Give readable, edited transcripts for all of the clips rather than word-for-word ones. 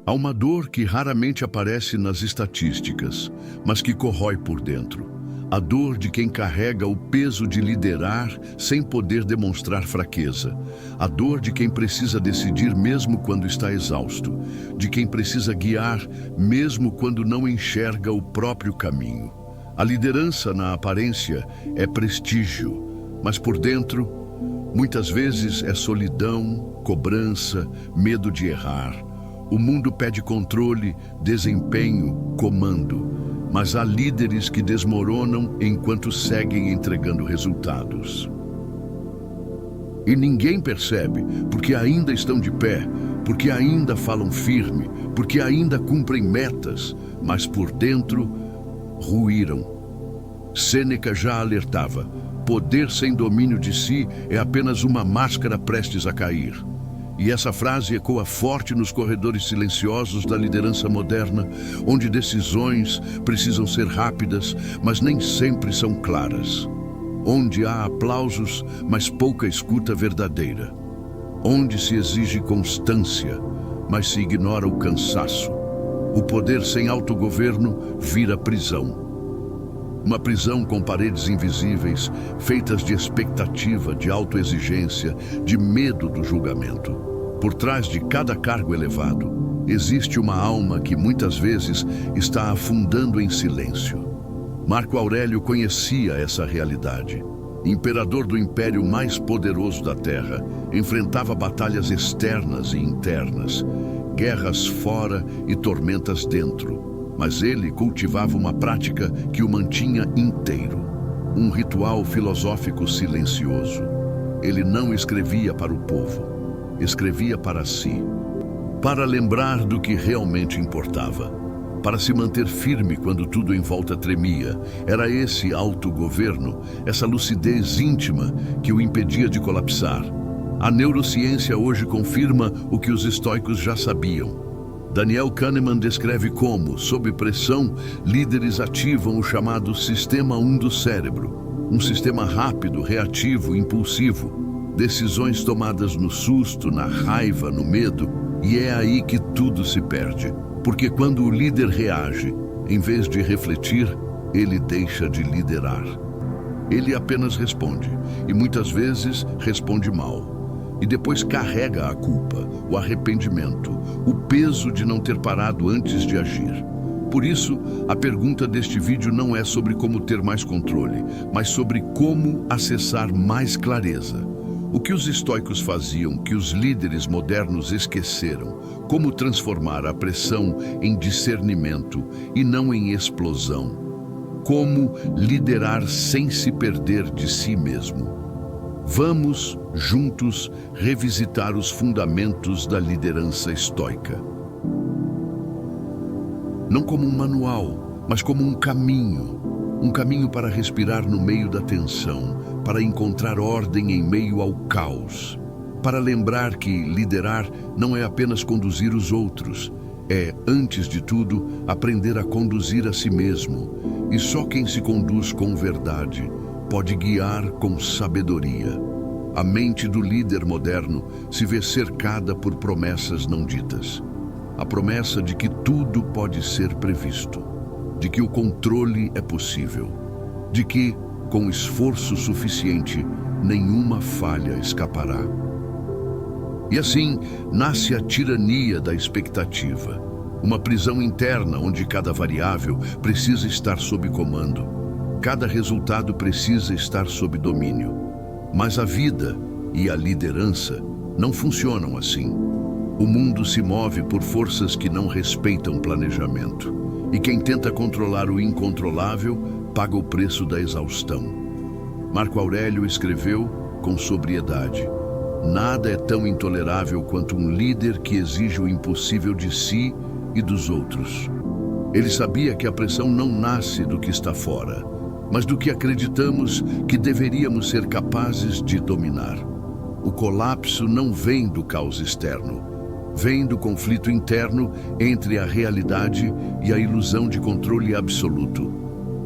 Há uma dor que raramente aparece nas estatísticas, mas que corrói por dentro. A dor de quem carrega o peso de liderar sem poder demonstrar fraqueza. A dor de quem precisa decidir mesmo quando está exausto. De quem precisa guiar mesmo quando não enxerga o próprio caminho. A liderança, na aparência, é prestígio, mas por dentro, muitas vezes é solidão, cobrança, medo de errar. O mundo pede controle, desempenho, comando. Mas há líderes que desmoronam enquanto seguem entregando resultados. E ninguém percebe, porque ainda estão de pé, porque ainda falam firme, porque ainda cumprem metas, mas por dentro ruíram. Sêneca já alertava: poder sem domínio de si é apenas uma máscara prestes a cair. E essa frase ecoa forte nos corredores silenciosos da liderança moderna, onde decisões precisam ser rápidas, mas nem sempre são claras. Onde há aplausos, mas pouca escuta verdadeira. Onde se exige constância, mas se ignora o cansaço. O poder sem autogoverno vira prisão. Uma prisão com paredes invisíveis, feitas de expectativa, de autoexigência, de medo do julgamento. Por trás de cada cargo elevado, existe uma alma que muitas vezes está afundando em silêncio. Marco Aurélio conhecia essa realidade. Imperador do império mais poderoso da Terra, enfrentava batalhas externas e internas, guerras fora e tormentas dentro. Mas ele cultivava uma prática que o mantinha inteiro, um ritual filosófico silencioso. Ele não escrevia para o povo, escrevia para si, para lembrar do que realmente importava, para se manter firme quando tudo em volta tremia. Era esse autogoverno, essa lucidez íntima que o impedia de colapsar. A neurociência hoje confirma o que os estoicos já sabiam. Daniel Kahneman descreve como, sob pressão, líderes ativam o chamado Sistema 1 do cérebro, um sistema rápido, reativo, impulsivo. Decisões tomadas no susto, na raiva, no medo, e é aí que tudo se perde. Porque quando o líder reage, em vez de refletir, ele deixa de liderar. Ele apenas responde, e muitas vezes responde mal. E depois carrega a culpa, o arrependimento, o peso de não ter parado antes de agir. Por isso, a pergunta deste vídeo não é sobre como ter mais controle, mas sobre como acessar mais clareza. O que os estoicos faziam que os líderes modernos esqueceram? Como transformar a pressão em discernimento e não em explosão? Como liderar sem se perder de si mesmo? Vamos, juntos, revisitar os fundamentos da liderança estoica. Não como um manual, mas como um caminho. Um caminho para respirar no meio da tensão, para encontrar ordem em meio ao caos. Para lembrar que liderar não é apenas conduzir os outros, é, antes de tudo, aprender a conduzir a si mesmo. E só quem se conduz com verdade pode guiar com sabedoria. A mente do líder moderno se vê cercada por promessas não ditas. A promessa de que tudo pode ser previsto, de que o controle é possível, de que, com esforço suficiente, nenhuma falha escapará. E assim, nasce a tirania da expectativa, uma prisão interna onde cada variável precisa estar sob comando, cada resultado precisa estar sob domínio. Mas a vida e a liderança não funcionam assim. O mundo se move por forças que não respeitam planejamento. E quem tenta controlar o incontrolável paga o preço da exaustão. Marco Aurélio escreveu com sobriedade: nada é tão intolerável quanto um líder que exige o impossível de si e dos outros. Ele sabia que a pressão não nasce do que está fora, mas do que acreditamos que deveríamos ser capazes de dominar. O colapso não vem do caos externo, vem do conflito interno entre a realidade e a ilusão de controle absoluto.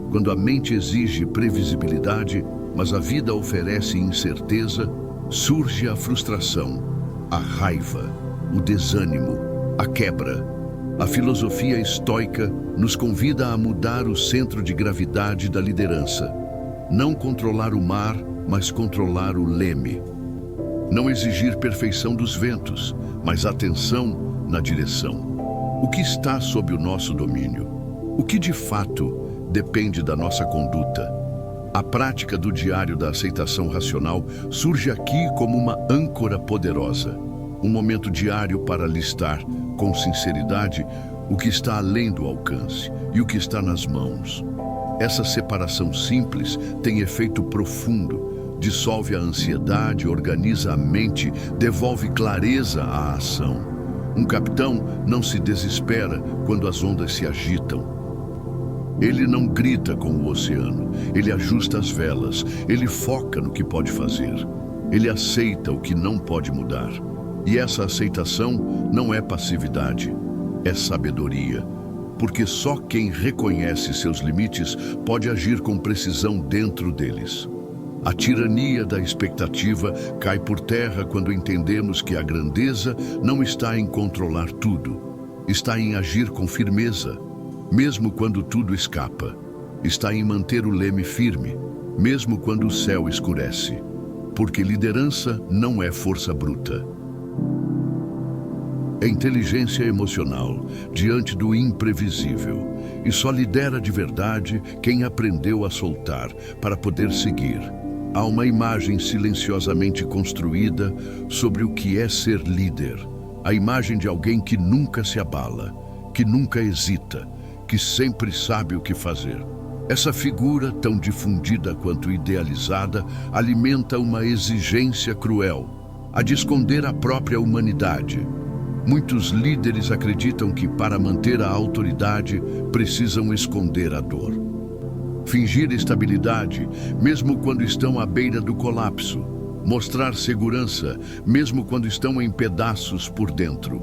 Quando a mente exige previsibilidade, mas a vida oferece incerteza, surge a frustração, a raiva, o desânimo, a quebra. A filosofia estoica nos convida a mudar o centro de gravidade da liderança. Não controlar o mar, mas controlar o leme. Não exigir perfeição dos ventos, mas atenção na direção. O que está sob o nosso domínio? O que de fato depende da nossa conduta? A prática do diário da aceitação racional surge aqui como uma âncora poderosa. Um momento diário para listar, com sinceridade, o que está além do alcance e o que está nas mãos. Essa separação simples tem efeito profundo, dissolve a ansiedade, organiza a mente, devolve clareza à ação. Um capitão não se desespera quando as ondas se agitam. Ele não grita com o oceano, ele ajusta as velas, ele foca no que pode fazer. Ele aceita o que não pode mudar. E essa aceitação não é passividade, é sabedoria. Porque só quem reconhece seus limites pode agir com precisão dentro deles. A tirania da expectativa cai por terra quando entendemos que a grandeza não está em controlar tudo, está em agir com firmeza, mesmo quando tudo escapa. Está em manter o leme firme, mesmo quando o céu escurece. Porque liderança não é força bruta. É inteligência emocional diante do imprevisível. E só lidera de verdade quem aprendeu a soltar para poder seguir. Há uma imagem silenciosamente construída sobre o que é ser líder. A imagem de alguém que nunca se abala, que nunca hesita, que sempre sabe o que fazer. Essa figura, tão difundida quanto idealizada, alimenta uma exigência cruel, a de esconder a própria humanidade. Muitos líderes acreditam que, para manter a autoridade, precisam esconder a dor. Fingir estabilidade, mesmo quando estão à beira do colapso. Mostrar segurança, mesmo quando estão em pedaços por dentro.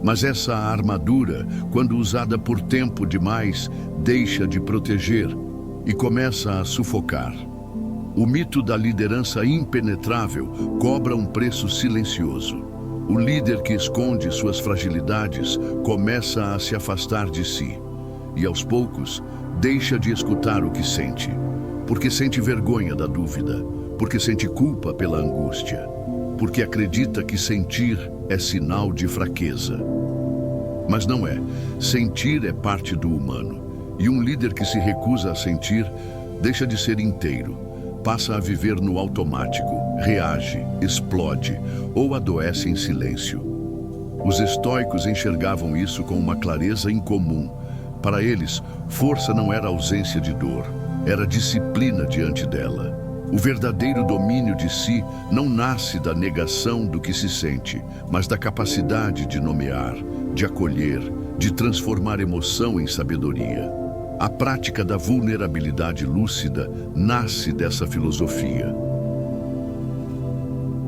Mas essa armadura, quando usada por tempo demais, deixa de proteger e começa a sufocar. O mito da liderança impenetrável cobra um preço silencioso. O líder que esconde suas fragilidades começa a se afastar de si e, aos poucos, deixa de escutar o que sente, porque sente vergonha da dúvida, porque sente culpa pela angústia, porque acredita que sentir é sinal de fraqueza. Mas não é. Sentir é parte do humano, e um líder que se recusa a sentir deixa de ser inteiro. Passa a viver no automático, reage, explode ou adoece em silêncio. Os estoicos enxergavam isso com uma clareza incomum. Para eles, força não era ausência de dor, era disciplina diante dela. O verdadeiro domínio de si não nasce da negação do que se sente, mas da capacidade de nomear, de acolher, de transformar emoção em sabedoria. A prática da vulnerabilidade lúcida nasce dessa filosofia.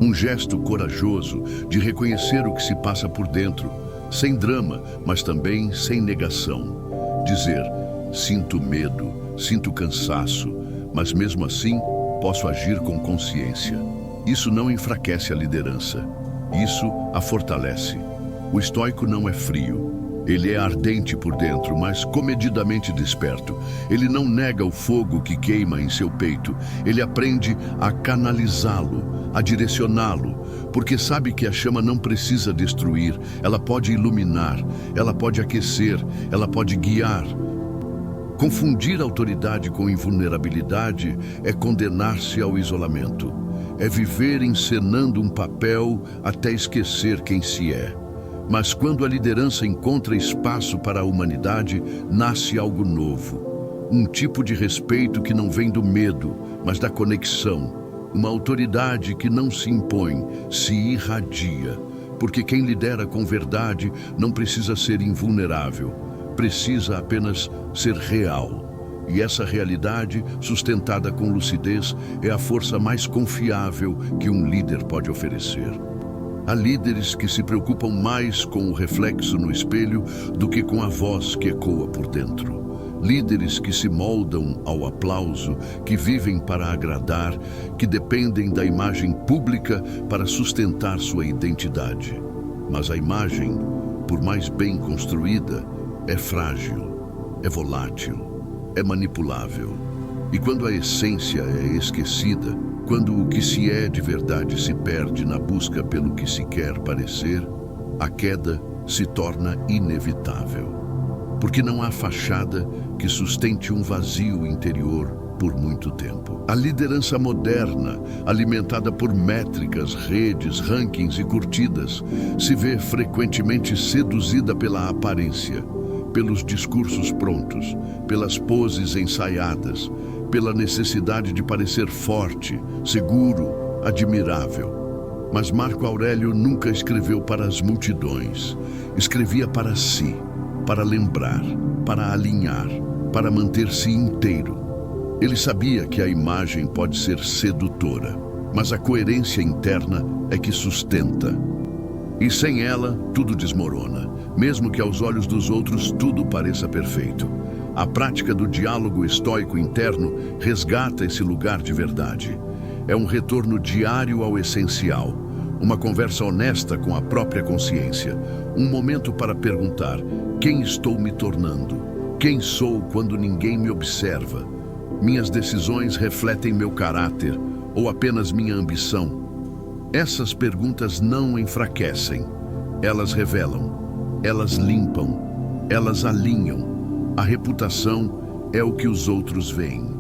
Um gesto corajoso de reconhecer o que se passa por dentro, sem drama, mas também sem negação. Dizer, sinto medo, sinto cansaço, mas mesmo assim posso agir com consciência. Isso não enfraquece a liderança, isso a fortalece. O estoico não é frio. Ele é ardente por dentro, mas comedidamente desperto. Ele não nega o fogo que queima em seu peito. Ele aprende a canalizá-lo, a direcioná-lo, porque sabe que a chama não precisa destruir, ela pode iluminar, ela pode aquecer, ela pode guiar. Confundir autoridade com invulnerabilidade é condenar-se ao isolamento. É viver encenando um papel até esquecer quem se é. Mas quando a liderança encontra espaço para a humanidade, nasce algo novo. Um tipo de respeito que não vem do medo, mas da conexão. Uma autoridade que não se impõe, se irradia. Porque quem lidera com verdade não precisa ser invulnerável, precisa apenas ser real. E essa realidade, sustentada com lucidez, é a força mais confiável que um líder pode oferecer. Há líderes que se preocupam mais com o reflexo no espelho do que com a voz que ecoa por dentro. Líderes que se moldam ao aplauso, que vivem para agradar, que dependem da imagem pública para sustentar sua identidade. Mas a imagem por mais bem construída, é frágil, é volátil, é manipulável. E quando a essência é esquecida, quando o que se é de verdade se perde na busca pelo que se quer parecer, a queda se torna inevitável. Porque não há fachada que sustente um vazio interior por muito tempo. A liderança moderna, alimentada por métricas, redes, rankings e curtidas, se vê frequentemente seduzida pela aparência, pelos discursos prontos, pelas poses ensaiadas, pela necessidade de parecer forte, seguro, admirável. Mas Marco Aurélio nunca escreveu para as multidões. Escrevia para si, para lembrar, para alinhar, para manter-se inteiro. Ele sabia que a imagem pode ser sedutora, mas a coerência interna é que sustenta. E sem ela, tudo desmorona, mesmo que aos olhos dos outros tudo pareça perfeito. A prática do diálogo estoico interno resgata esse lugar de verdade. É um retorno diário ao essencial, uma conversa honesta com a própria consciência, um momento para perguntar: quem estou me tornando? Quem sou quando ninguém me observa? Minhas decisões refletem meu caráter ou apenas minha ambição? Essas perguntas não enfraquecem, elas revelam, elas limpam, elas alinham. A reputação é o que os outros veem.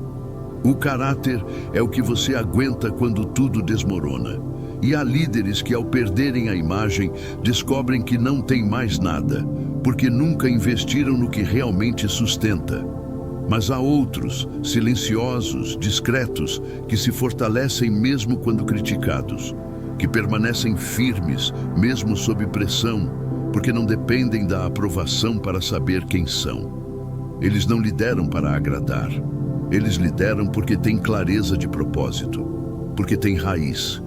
O caráter é o que você aguenta quando tudo desmorona. E há líderes que, ao perderem a imagem, descobrem que não têm mais nada, porque nunca investiram no que realmente sustenta. Mas há outros, silenciosos, discretos, que se fortalecem mesmo quando criticados, que permanecem firmes, mesmo sob pressão, porque não dependem da aprovação para saber quem são. Eles não lideram para agradar. Eles lideram porque têm clareza de propósito, porque têm raiz.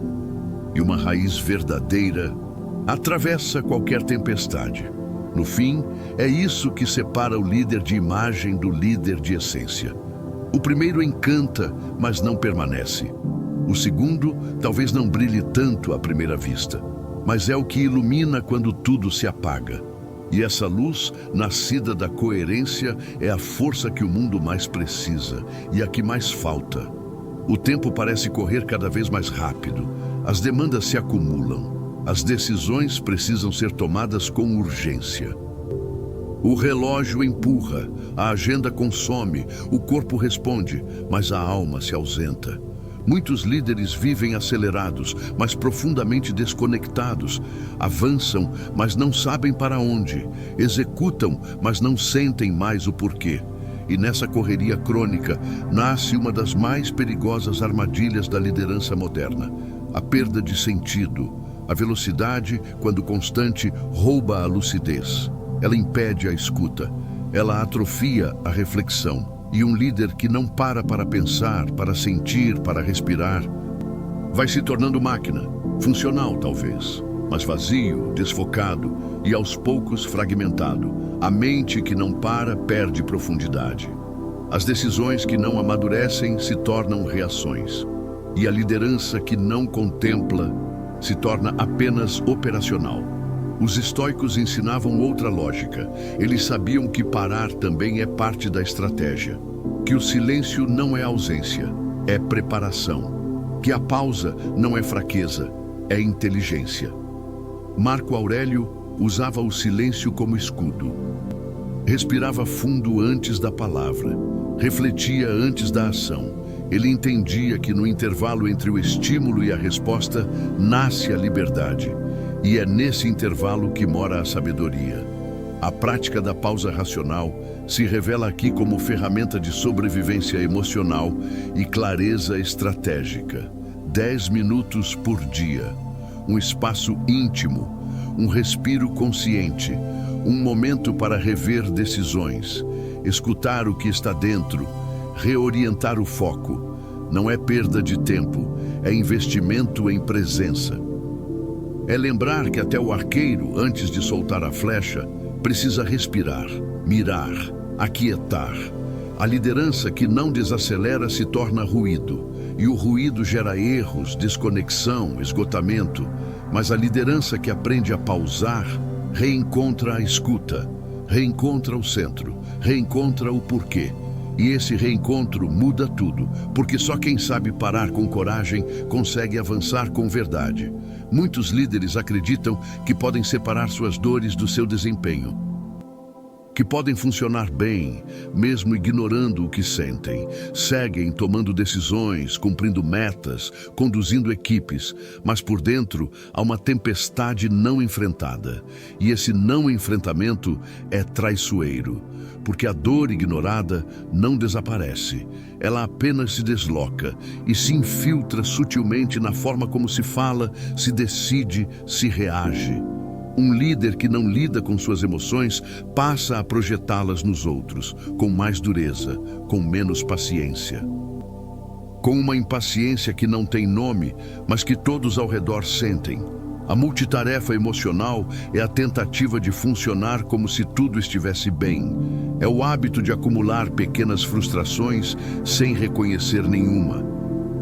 E uma raiz verdadeira atravessa qualquer tempestade. No fim, é isso que separa o líder de imagem do líder de essência. O primeiro encanta, mas não permanece. O segundo talvez não brilhe tanto à primeira vista, mas é o que ilumina quando tudo se apaga. E essa luz, nascida da coerência, é a força que o mundo mais precisa e a que mais falta. O tempo parece correr cada vez mais rápido, as demandas se acumulam, as decisões precisam ser tomadas com urgência. O relógio empurra, a agenda consome, o corpo responde, mas a alma se ausenta. Muitos líderes vivem acelerados, mas profundamente desconectados. Avançam, mas não sabem para onde. Executam, mas não sentem mais o porquê. E nessa correria crônica, nasce uma das mais perigosas armadilhas da liderança moderna: a perda de sentido. A velocidade, quando constante, rouba a lucidez. Ela impede a escuta. Ela atrofia a reflexão. E um líder que não para pensar, para sentir, para respirar, vai se tornando máquina, funcional talvez, mas vazio, desfocado e aos poucos fragmentado. A mente que não para perde profundidade. As decisões que não amadurecem se tornam reações. E a liderança que não contempla se torna apenas operacional. Os estoicos ensinavam outra lógica. Eles sabiam que parar também é parte da estratégia. Que o silêncio não é ausência, é preparação. Que a pausa não é fraqueza, é inteligência. Marco Aurélio usava o silêncio como escudo. Respirava fundo antes da palavra. Refletia antes da ação. Ele entendia que no intervalo entre o estímulo e a resposta nasce a liberdade. E é nesse intervalo que mora a sabedoria. A prática da pausa racional se revela aqui como ferramenta de sobrevivência emocional e clareza estratégica. 10 minutos por dia. Um espaço íntimo, um respiro consciente, um momento para rever decisões, escutar o que está dentro, reorientar o foco. Não é perda de tempo, é investimento em presença. É lembrar que até o arqueiro, antes de soltar a flecha, precisa respirar, mirar, aquietar. A liderança que não desacelera se torna ruído, e o ruído gera erros, desconexão, esgotamento. Mas a liderança que aprende a pausar reencontra a escuta, reencontra o centro, reencontra o porquê. E esse reencontro muda tudo, porque só quem sabe parar com coragem consegue avançar com verdade. Muitos líderes acreditam que podem separar suas dores do seu desempenho, que podem funcionar bem, mesmo ignorando o que sentem. Seguem tomando decisões, cumprindo metas, conduzindo equipes, mas por dentro há uma tempestade não enfrentada. E esse não enfrentamento é traiçoeiro, porque a dor ignorada não desaparece. Ela apenas se desloca e se infiltra sutilmente na forma como se fala, se decide, se reage. Um líder que não lida com suas emoções passa a projetá-las nos outros, com mais dureza, com menos paciência. Com uma impaciência que não tem nome, mas que todos ao redor sentem. A multitarefa emocional é a tentativa de funcionar como se tudo estivesse bem. É o hábito de acumular pequenas frustrações sem reconhecer nenhuma,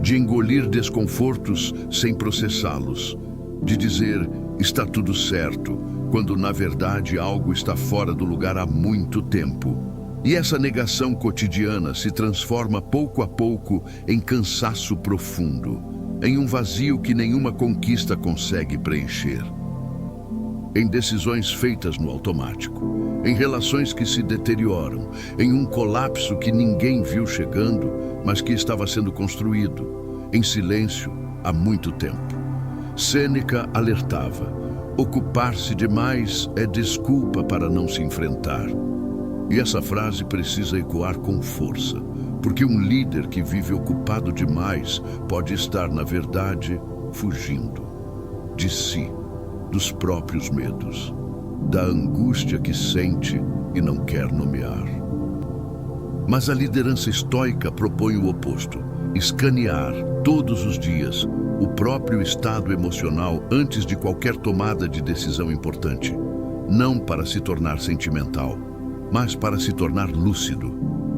de engolir desconfortos sem processá-los, de dizer está tudo certo, quando na verdade algo está fora do lugar há muito tempo. E essa negação cotidiana se transforma pouco a pouco em cansaço profundo, em um vazio que nenhuma conquista consegue preencher. Em decisões feitas no automático, em relações que se deterioram, em um colapso que ninguém viu chegando, mas que estava sendo construído, em silêncio há muito tempo. Sêneca alertava: ocupar-se demais é desculpa para não se enfrentar. E essa frase precisa ecoar com força, porque um líder que vive ocupado demais pode estar, na verdade, fugindo de si, dos próprios medos, da angústia que sente e não quer nomear. Mas a liderança estoica propõe o oposto: escanear todos os dias o próprio estado emocional antes de qualquer tomada de decisão importante, não para se tornar sentimental, mas para se tornar lúcido,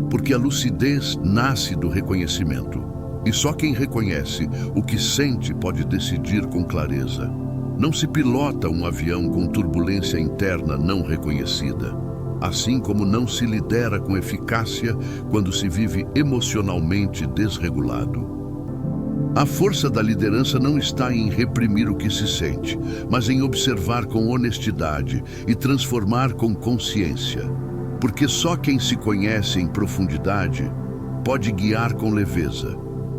porque a lucidez nasce do reconhecimento, e só quem reconhece o que sente pode decidir com clareza. Não se pilota um avião com turbulência interna não reconhecida, assim como não se lidera com eficácia quando se vive emocionalmente desregulado. A força da liderança não está em reprimir o que se sente, mas em observar com honestidade e transformar com consciência. Porque só quem se conhece em profundidade pode guiar com leveza,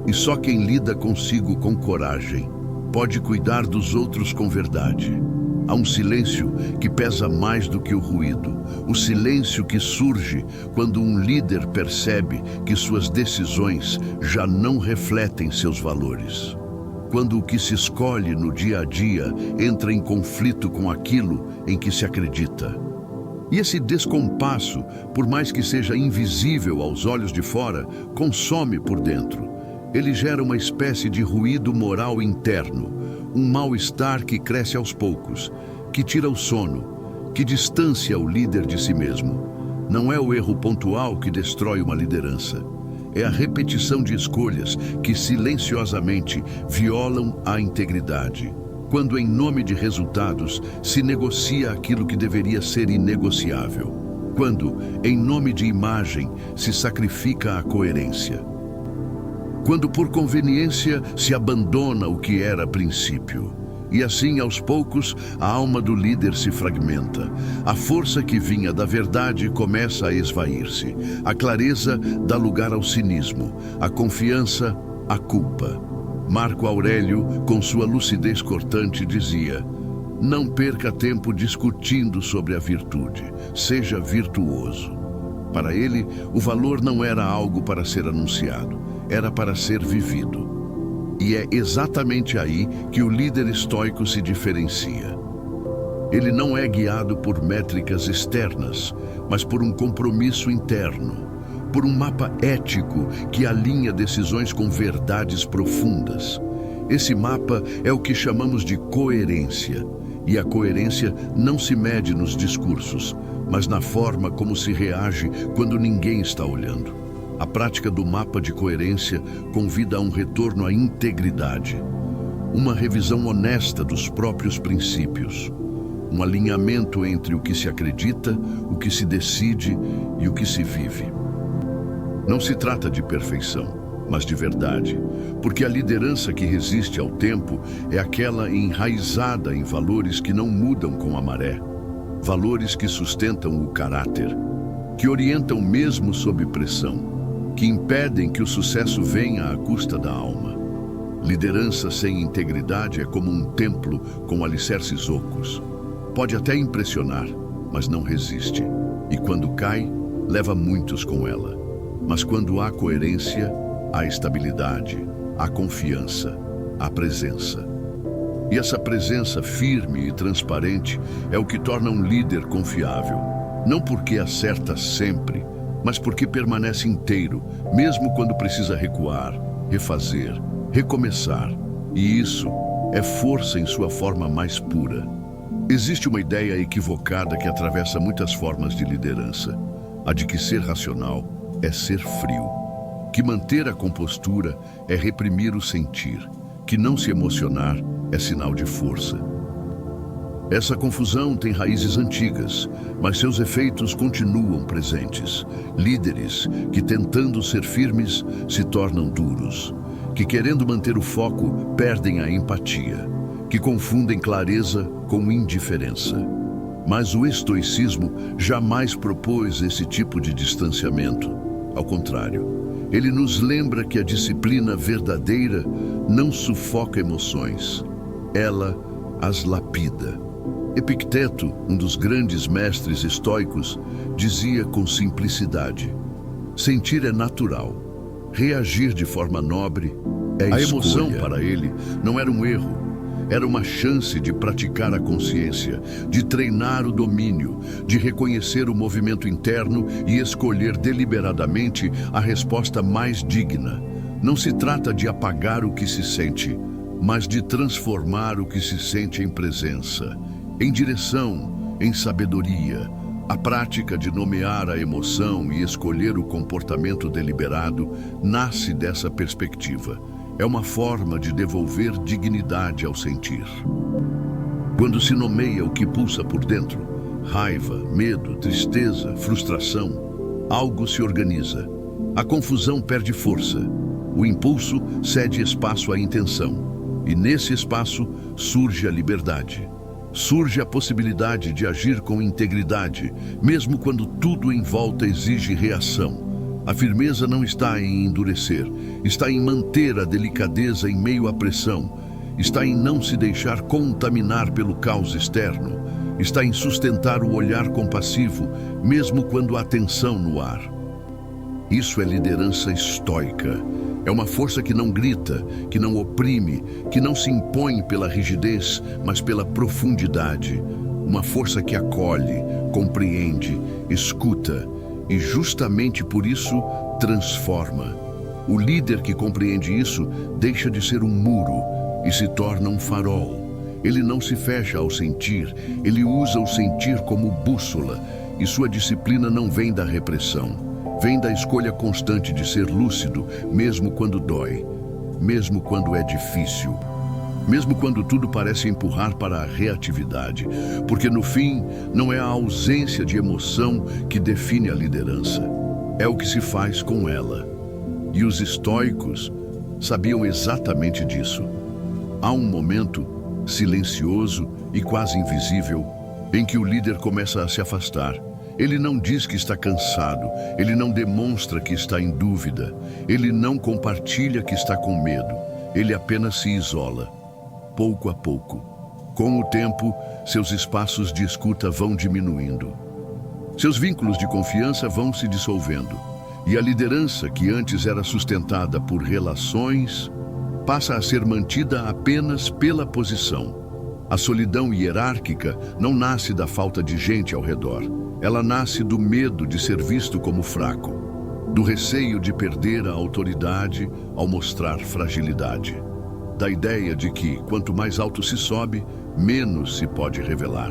e só quem lida consigo com coragem pode cuidar dos outros com verdade. Há um silêncio que pesa mais do que o ruído, o silêncio que surge quando um líder percebe que suas decisões já não refletem seus valores. Quando o que se escolhe no dia a dia entra em conflito com aquilo em que se acredita. E esse descompasso, por mais que seja invisível aos olhos de fora, consome por dentro. Ele gera uma espécie de ruído moral interno, um mal-estar que cresce aos poucos, que tira o sono, que distancia o líder de si mesmo. Não é o erro pontual que destrói uma liderança. É a repetição de escolhas que silenciosamente violam a integridade. Quando, em nome de resultados, se negocia aquilo que deveria ser inegociável. Quando, em nome de imagem, se sacrifica a coerência. Quando por conveniência se abandona o que era princípio. E assim, aos poucos, a alma do líder se fragmenta. A força que vinha da verdade começa a esvair-se. A clareza dá lugar ao cinismo. A confiança, à culpa. Marco Aurélio, com sua lucidez cortante, dizia: não perca tempo discutindo sobre a virtude. Seja virtuoso. Para ele, o valor não era algo para ser anunciado. Era para ser vivido. E é exatamente aí que o líder estoico se diferencia. Ele não é guiado por métricas externas, mas por um compromisso interno, por um mapa ético que alinha decisões com verdades profundas. Esse mapa é o que chamamos de coerência. E a coerência não se mede nos discursos, mas na forma como se reage quando ninguém está olhando. A prática do mapa de coerência convida a um retorno à integridade, uma revisão honesta dos próprios princípios, um alinhamento entre o que se acredita, o que se decide e o que se vive. Não se trata de perfeição, mas de verdade, porque a liderança que resiste ao tempo é aquela enraizada em valores que não mudam com a maré, valores que sustentam o caráter, que orientam mesmo sob pressão, que impedem que o sucesso venha à custa da alma. Liderança sem integridade é como um templo com alicerces ocos. Pode até impressionar, mas não resiste. E quando cai, leva muitos com ela. Mas quando há coerência, há estabilidade, há confiança, há presença. E essa presença firme e transparente é o que torna um líder confiável. Não porque acerta sempre, mas porque permanece inteiro, mesmo quando precisa recuar, refazer, recomeçar. E isso é força em sua forma mais pura. Existe uma ideia equivocada que atravessa muitas formas de liderança. A de que ser racional é ser frio, que manter a compostura é reprimir o sentir, que não se emocionar é sinal de força. Essa confusão tem raízes antigas, mas seus efeitos continuam presentes. Líderes que, tentando ser firmes, se tornam duros, que, querendo manter o foco, perdem a empatia, que confundem clareza com indiferença. Mas o estoicismo jamais propôs esse tipo de distanciamento. Ao contrário, ele nos lembra que a disciplina verdadeira não sufoca emoções, ela as lapida. Epicteto, um dos grandes mestres estoicos, dizia com simplicidade: sentir é natural, reagir de forma nobre é escolha. A emoção para ele não era um erro, era uma chance de praticar a consciência, de treinar o domínio, de reconhecer o movimento interno e escolher deliberadamente a resposta mais digna. Não se trata de apagar o que se sente, mas de transformar o que se sente em presença, em direção, em sabedoria. A prática de nomear a emoção e escolher o comportamento deliberado nasce dessa perspectiva. É uma forma de devolver dignidade ao sentir. Quando se nomeia o que pulsa por dentro, raiva, medo, tristeza, frustração, algo se organiza. A confusão perde força. O impulso cede espaço à intenção. E nesse espaço surge a liberdade. Surge a possibilidade de agir com integridade, mesmo quando tudo em volta exige reação. A firmeza não está em endurecer, está em manter a delicadeza em meio à pressão, está em não se deixar contaminar pelo caos externo, está em sustentar o olhar compassivo, mesmo quando há tensão no ar. Isso é liderança estoica. É uma força que não grita, que não oprime, que não se impõe pela rigidez, mas pela profundidade. Uma força que acolhe, compreende, escuta e justamente por isso transforma. O líder que compreende isso deixa de ser um muro e se torna um farol. Ele não se fecha ao sentir, ele usa o sentir como bússola e sua disciplina não vem da repressão. Vem da escolha constante de ser lúcido, mesmo quando dói, mesmo quando é difícil, mesmo quando tudo parece empurrar para a reatividade, porque no fim não é a ausência de emoção que define a liderança, é o que se faz com ela. E os estoicos sabiam exatamente disso. Há um momento silencioso e quase invisível em que o líder começa a se afastar. Ele não diz que está cansado, ele não demonstra que está em dúvida, ele não compartilha que está com medo, ele apenas se isola, pouco a pouco. Com o tempo, seus espaços de escuta vão diminuindo. Seus vínculos de confiança vão se dissolvendo. E a liderança, que antes era sustentada por relações, passa a ser mantida apenas pela posição. A solidão hierárquica não nasce da falta de gente ao redor. Ela nasce do medo de ser visto como fraco, do receio de perder a autoridade ao mostrar fragilidade, da ideia de que, quanto mais alto se sobe, menos se pode revelar.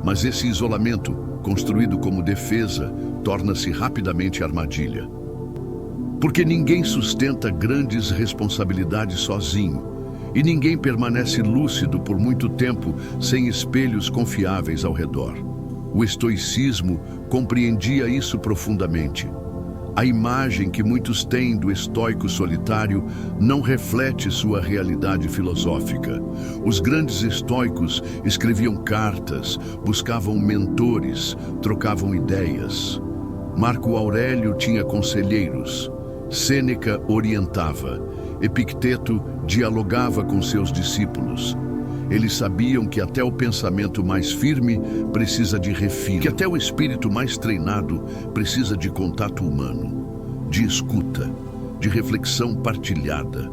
Mas esse isolamento, construído como defesa, torna-se rapidamente armadilha. Porque ninguém sustenta grandes responsabilidades sozinho. E ninguém permanece lúcido por muito tempo sem espelhos confiáveis ao redor. O estoicismo compreendia isso profundamente. A imagem que muitos têm do estoico solitário não reflete sua realidade filosófica. Os grandes estoicos escreviam cartas, buscavam mentores, trocavam ideias. Marco Aurélio tinha conselheiros. Sêneca orientava. Epicteto dialogava com seus discípulos. Eles sabiam que até o pensamento mais firme precisa de refino, que até o espírito mais treinado precisa de contato humano, de escuta, de reflexão partilhada.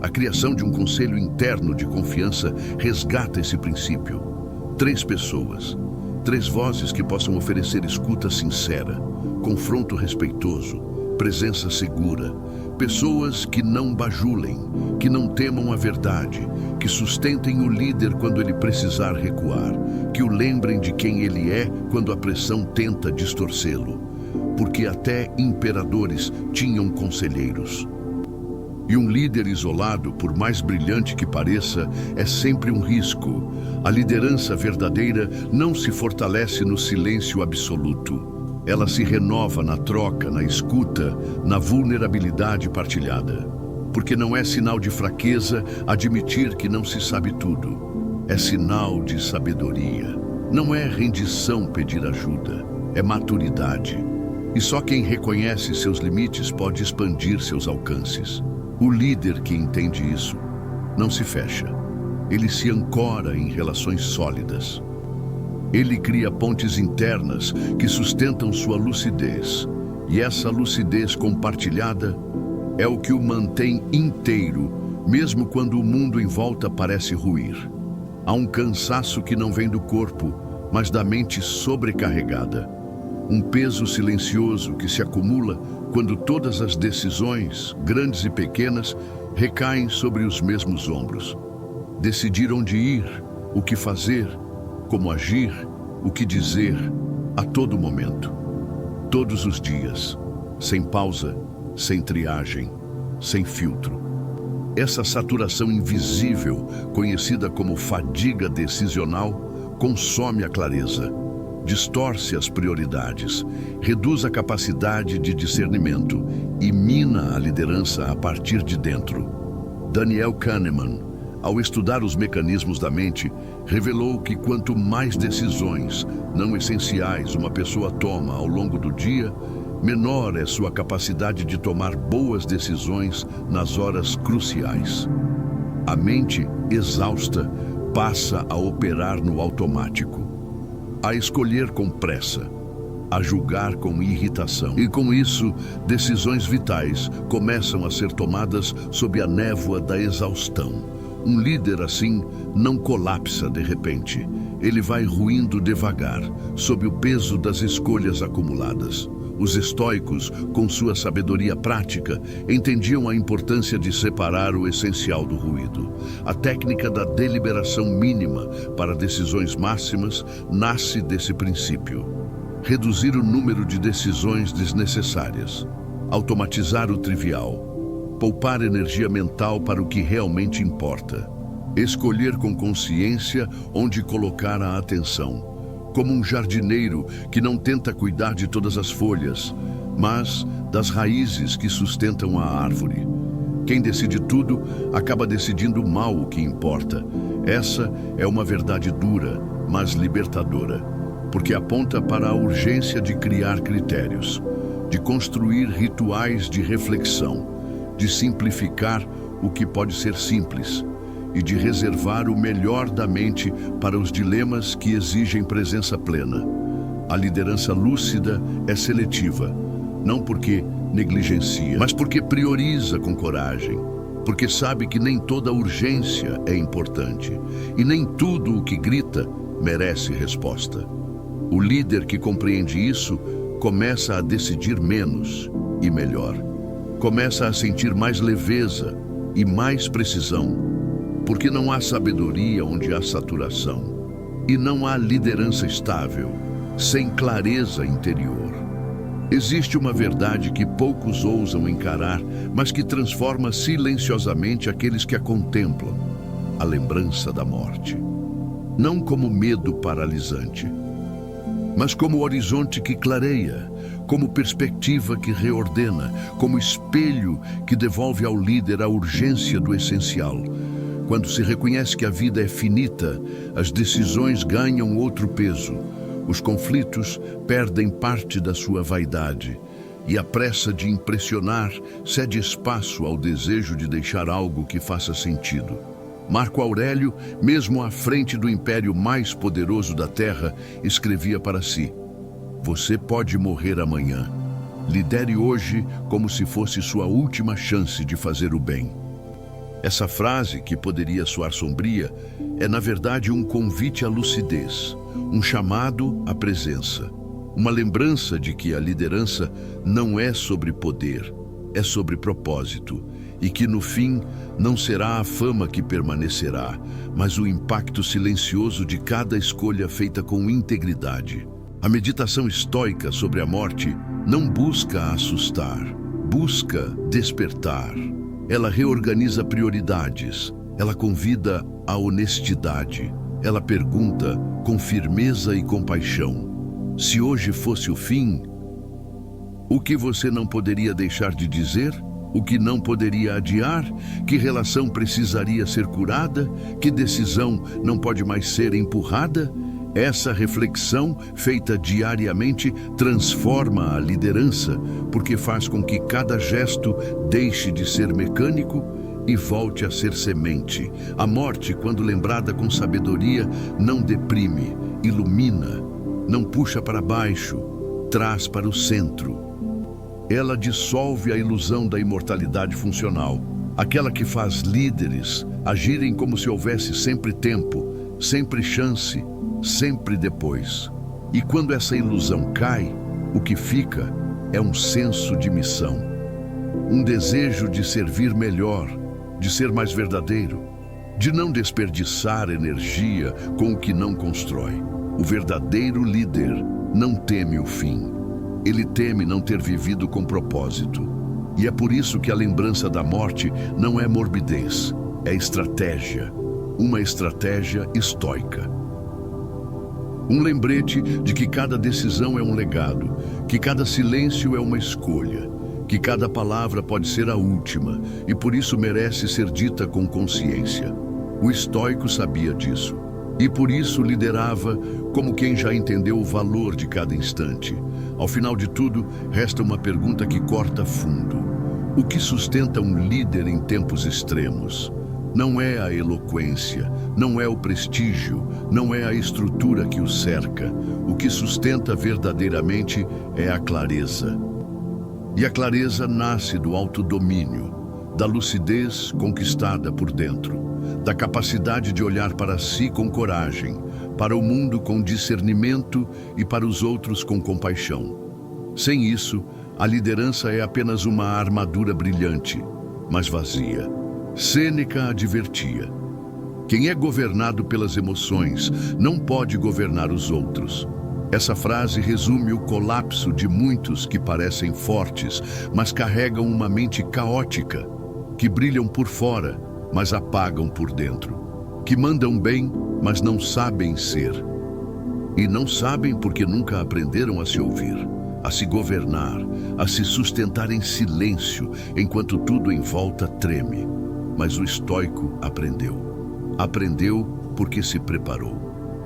A criação de um conselho interno de confiança resgata esse princípio. 3 pessoas, 3 vozes que possam oferecer escuta sincera, confronto respeitoso, presença segura. Pessoas que não bajulem, que não temam a verdade, que sustentem o líder quando ele precisar recuar, que o lembrem de quem ele é quando a pressão tenta distorcê-lo. Porque até imperadores tinham conselheiros. E um líder isolado, por mais brilhante que pareça, é sempre um risco. A liderança verdadeira não se fortalece no silêncio absoluto. Ela se renova na troca, na escuta, na vulnerabilidade partilhada. Porque não é sinal de fraqueza admitir que não se sabe tudo. É sinal de sabedoria. Não é rendição pedir ajuda, é maturidade. E só quem reconhece seus limites pode expandir seus alcances. O líder que entende isso não se fecha. Ele se ancora em relações sólidas. Ele cria pontes internas que sustentam sua lucidez. E essa lucidez compartilhada é o que o mantém inteiro, mesmo quando o mundo em volta parece ruir. Há um cansaço que não vem do corpo, mas da mente sobrecarregada. Um peso silencioso que se acumula quando todas as decisões, grandes e pequenas, recaem sobre os mesmos ombros. Decidir onde ir, o que fazer, como agir, o que dizer, a todo momento. Todos os dias, sem pausa, sem triagem, sem filtro. Essa saturação invisível, conhecida como fadiga decisional, consome a clareza, distorce as prioridades, reduz a capacidade de discernimento e mina a liderança a partir de dentro. Daniel Kahneman, ao estudar os mecanismos da mente, revelou que quanto mais decisões não essenciais uma pessoa toma ao longo do dia, menor é sua capacidade de tomar boas decisões nas horas cruciais. A mente exausta passa a operar no automático, a escolher com pressa, a julgar com irritação. E com isso, decisões vitais começam a ser tomadas sob a névoa da exaustão. Um líder assim não colapsa de repente. Ele vai ruindo devagar, sob o peso das escolhas acumuladas. Os estoicos, com sua sabedoria prática, entendiam a importância de separar o essencial do ruído. A técnica da deliberação mínima para decisões máximas nasce desse princípio. Reduzir o número de decisões desnecessárias. Automatizar o trivial. Poupar energia mental para o que realmente importa. Escolher com consciência onde colocar a atenção. Como um jardineiro que não tenta cuidar de todas as folhas, mas das raízes que sustentam a árvore. Quem decide tudo acaba decidindo mal o que importa. Essa é uma verdade dura, mas libertadora, porque aponta para a urgência de criar critérios, de construir rituais de reflexão, de simplificar o que pode ser simples e de reservar o melhor da mente para os dilemas que exigem presença plena. A liderança lúcida é seletiva, não porque negligencia, mas porque prioriza com coragem, porque sabe que nem toda urgência é importante e nem tudo o que grita merece resposta. O líder que compreende isso começa a decidir menos e melhor. Começa a sentir mais leveza e mais precisão, porque não há sabedoria onde há saturação, e não há liderança estável, sem clareza interior. Existe uma verdade que poucos ousam encarar, mas que transforma silenciosamente aqueles que a contemplam. a lembrança da morte. Não como medo paralisante, mas como horizonte que clareia, como perspectiva que reordena, como espelho que devolve ao líder a urgência do essencial. Quando se reconhece que a vida é finita, as decisões ganham outro peso, os conflitos perdem parte da sua vaidade e a pressa de impressionar cede espaço ao desejo de deixar algo que faça sentido. Marco Aurélio, mesmo à frente do império mais poderoso da Terra, escrevia para si: "Você pode morrer amanhã. Lidere hoje como se fosse sua última chance de fazer o bem." Essa frase, que poderia soar sombria, é na verdade um convite à lucidez, um chamado à presença, uma lembrança de que a liderança não é sobre poder, é sobre propósito, e que no fim não será a fama que permanecerá, mas o impacto silencioso de cada escolha feita com integridade. A meditação estoica sobre a morte não busca assustar, busca despertar. Ela reorganiza prioridades, ela convida à honestidade, ela pergunta com firmeza e compaixão: se hoje fosse o fim, o que você não poderia deixar de dizer? O que não poderia adiar? Que relação precisaria ser curada? Que decisão não pode mais ser empurrada? Essa reflexão, feita diariamente, transforma a liderança, porque faz com que cada gesto deixe de ser mecânico e volte a ser semente. A morte, quando lembrada com sabedoria, não deprime, ilumina, não puxa para baixo, traz para o centro. Ela dissolve a ilusão da imortalidade funcional, aquela que faz líderes agirem como se houvesse sempre tempo, sempre chance, sempre depois. E quando essa ilusão cai, o que fica é um senso de missão, um desejo de servir melhor, de ser mais verdadeiro, de não desperdiçar energia com o que não constrói. O verdadeiro líder não teme o fim. Ele teme não ter vivido com propósito. E é por isso que a lembrança da morte não é morbidez, é estratégia. Uma estratégia estoica. Um lembrete de que cada decisão é um legado, que cada silêncio é uma escolha, que cada palavra pode ser a última e por isso merece ser dita com consciência. O estoico sabia disso e por isso liderava como quem já entendeu o valor de cada instante. Ao final de tudo, resta uma pergunta que corta fundo. O que sustenta um líder em tempos extremos? Não é a eloquência, não é o prestígio, não é a estrutura que o cerca. O que sustenta verdadeiramente é a clareza. E a clareza nasce do autodomínio, da lucidez conquistada por dentro, da capacidade de olhar para si com coragem, para o mundo com discernimento e para os outros com compaixão. Sem isso, a liderança é apenas uma armadura brilhante, mas vazia. Sêneca advertia: quem é governado pelas emoções não pode governar os outros. Essa frase resume o colapso de muitos que parecem fortes, mas carregam uma mente caótica, que brilham por fora, mas apagam por dentro, que mandam bem, mas não sabem ser. E não sabem porque nunca aprenderam a se ouvir, a se governar, a se sustentar em silêncio, enquanto tudo em volta treme. Mas o estoico aprendeu. Aprendeu porque se preparou,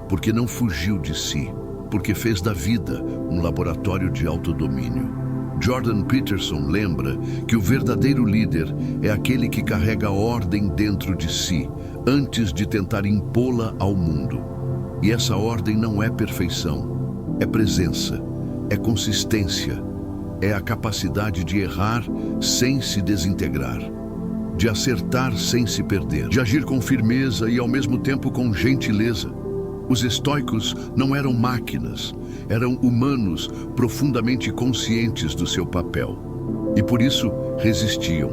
porque não fugiu de si, porque fez da vida um laboratório de autodomínio. Jordan Peterson lembra que o verdadeiro líder é aquele que carrega a ordem dentro de si, antes de tentar impô-la ao mundo. E essa ordem não é perfeição, é presença, é consistência, é a capacidade de errar sem se desintegrar, de acertar sem se perder, de agir com firmeza e ao mesmo tempo com gentileza. Os estoicos não eram máquinas, eram humanos profundamente conscientes do seu papel. E por isso resistiam,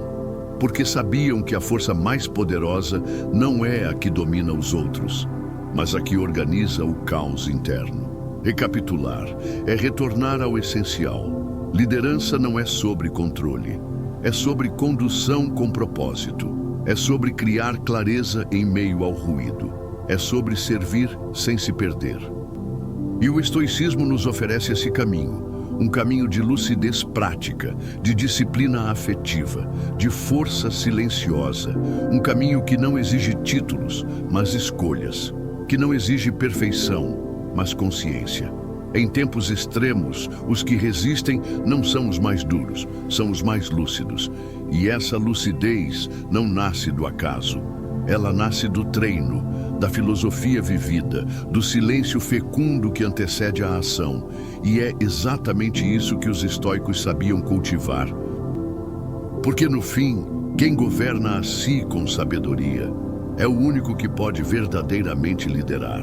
porque sabiam que a força mais poderosa não é a que domina os outros, mas a que organiza o caos interno. Recapitular é retornar ao essencial. Liderança não é sobre controle, é sobre condução com propósito. É sobre criar clareza em meio ao ruído. É sobre servir sem se perder. E o estoicismo nos oferece esse caminho, um caminho de lucidez prática, de disciplina afetiva, de força silenciosa, um caminho que não exige títulos, mas escolhas, que não exige perfeição, mas consciência. Em tempos extremos, os que resistem não são os mais duros, são os mais lúcidos. E essa lucidez não nasce do acaso. Ela nasce do treino, da filosofia vivida, do silêncio fecundo que antecede a ação. E é exatamente isso que os estoicos sabiam cultivar. Porque no fim, quem governa a si com sabedoria é o único que pode verdadeiramente liderar.